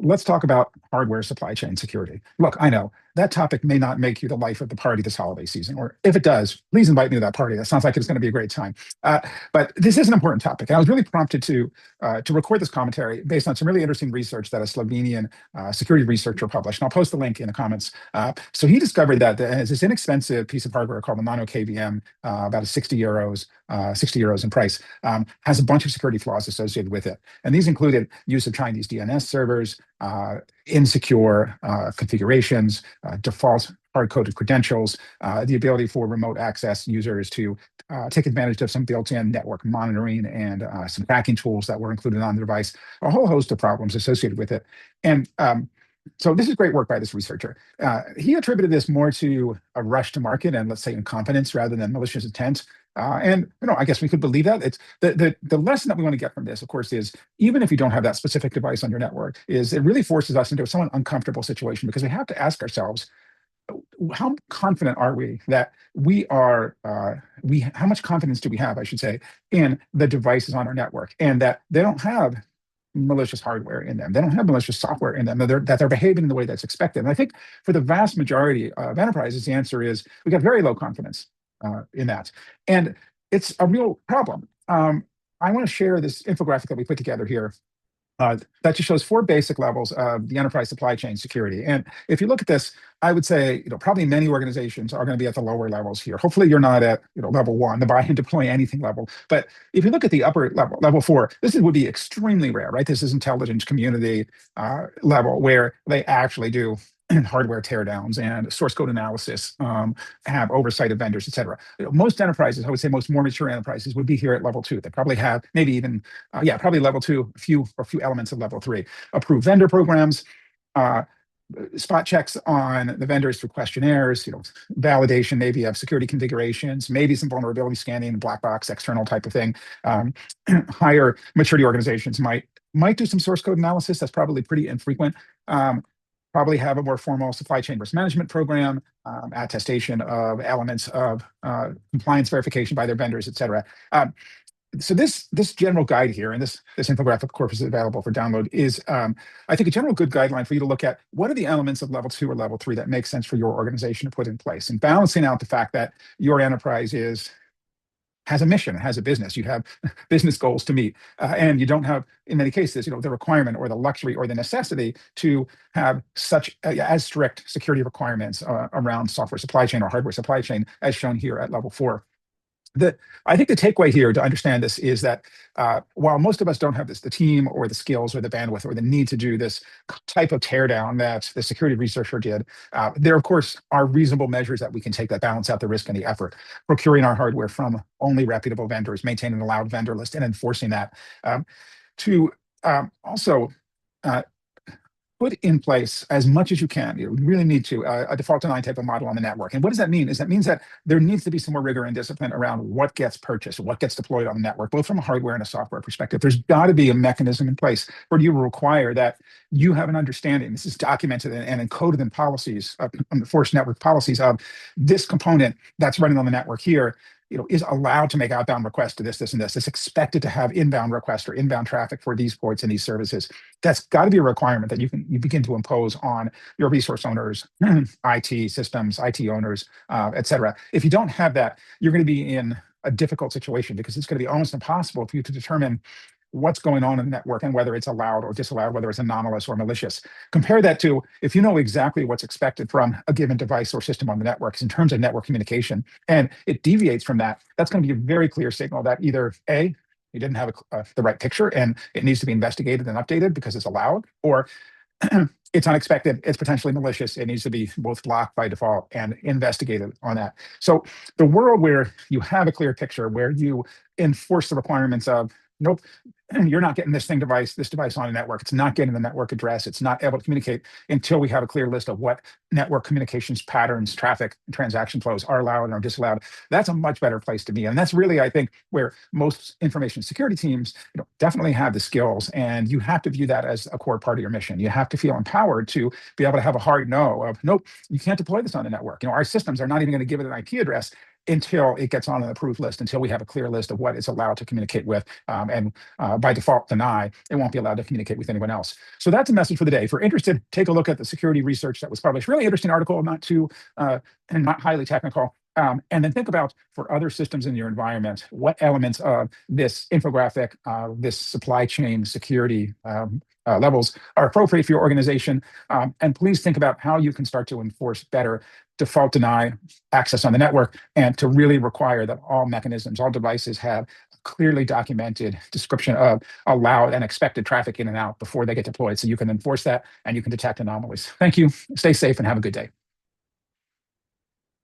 let's talk about hardware supply chain security. Look, I know that topic may not make you the life of the party this holiday season, or if it does, please invite me to that party. That sounds like it's going to be a great time. Uh, but this is an important topic. And I was really prompted to record this commentary based on some really interesting research that a Slovenian security researcher published. And I'll post the link in the comments. So he discovered that there's this inexpensive piece of hardware called the Nano KVM, about 60 euros in price, has a bunch of security flaws associated with it. And these included use of Chinese DNS servers, insecure configurations, default hard-coded credentials, the ability for remote access users to take advantage of some built-in network monitoring and some tracking tools that were included on the device, a whole host of problems associated with it. And so this is great work by this researcher. He attributed this more to a rush to market and, let's say, incompetence rather than malicious intent. And I guess we could believe that. It's the lesson that we want to get from this, of course, is even if you don't have that specific device on your network, is it really forces us into a somewhat uncomfortable situation because we have to ask ourselves, how confident are we that we are how much confidence do we have, I should say, in the devices on our network, and that they don't have malicious hardware in them, they don't have malicious software in them, that they're behaving in the way that's expected. And I think for the vast majority of enterprises, the answer is we got very low confidence in that, and it's a real problem. I want to share this infographic that we put together here, that just shows four basic levels of the enterprise supply chain security. And if you look at this, I would say, probably many organizations are going to be at the lower levels here. Hopefully you're not at, level one, the buy and deploy anything level. But if you look at the upper level, level four, would be extremely rare, right? This is intelligence community level where they actually do hardware teardowns and source code analysis, have oversight of vendors, et cetera. Most enterprises, I would say most more mature enterprises, would be here at level two. They probably have maybe even, probably level two, a few elements of level three. Approved vendor programs, spot checks on the vendors through questionnaires, validation maybe of security configurations, maybe some vulnerability scanning, black box, external type of thing. Higher maturity organizations might do some source code analysis. That's probably pretty infrequent. Probably have a more formal supply chain risk management program, attestation of elements of compliance verification by their vendors, et cetera. So this general guide here, and this infographic corpus is available for download, is I think a general good guideline for you to look at what are the elements of level two or level three that make sense for your organization to put in place, and balancing out the fact that your enterprise has a mission, has a business, you have business goals to meet, and you don't have, in many cases, the requirement or the luxury or the necessity to have such as strict security requirements around software supply chain or hardware supply chain as shown here at level four. I think the takeaway here to understand this is that while most of us don't have the team or the skills or the bandwidth or the need to do this type of teardown that the security researcher did, there, of course, are reasonable measures that we can take that balance out the risk and the effort. Procuring our hardware from only reputable vendors, maintaining an allowed vendor list, and enforcing that. To also put in place as much as you can. You really need to a default deny type of model on the network. And what does that mean? That means that there needs to be some more rigor and discipline around what gets purchased, what gets deployed on the network, both from a hardware and a software perspective. There's got to be a mechanism in place where you require that you have an understanding. This is documented and encoded in policies, on the force network policies of this component that's running on the network here, is allowed to make outbound requests to this, and this. It's expected to have inbound requests or inbound traffic for these ports and these services. That's got to be a requirement that you begin to impose on your resource owners, IT systems, IT owners, et cetera. If you don't have that, you're going to be in a difficult situation because it's going to be almost impossible for you to determine what's going on in the network and whether it's allowed or disallowed, whether it's anomalous or malicious. Compare that to if you know exactly what's expected from a given device or system on the networks in terms of network communication, and it deviates from that, that's going to be a very clear signal that either A, you didn't have the right picture and it needs to be investigated and updated because it's allowed, or it's unexpected, it's potentially malicious, it needs to be both blocked by default and investigated on that. So the world where you have a clear picture, where you enforce the requirements of, nope, you're not getting this device on a network. It's not getting the network address. It's not able to communicate until we have a clear list of what network communications patterns, traffic, and transaction flows are allowed and are disallowed. That's a much better place to be. And that's really, I think, where most information security teams definitely have the skills. And you have to view that as a core part of your mission. You have to feel empowered to be able to have a hard no of, nope, you can't deploy this on the network. Our systems are not even going to give it an IP address. until it gets on an approved list, until we have a clear list of what it's allowed to communicate with, and by default deny, it won't be allowed to communicate with anyone else. So that's a message for the day. If you're interested, take a look at the security research that was published. Really interesting article, not too and not highly technical. And then think about, for other systems in your environment, what elements of this infographic, this supply chain security levels are appropriate for your organization. And please think about how you can start to enforce better default deny access on the network, and to really require that all mechanisms, all devices have a clearly documented description of allowed and expected traffic in and out before they get deployed. So you can enforce that and you can detect anomalies. Thank you. Stay safe and have a good day.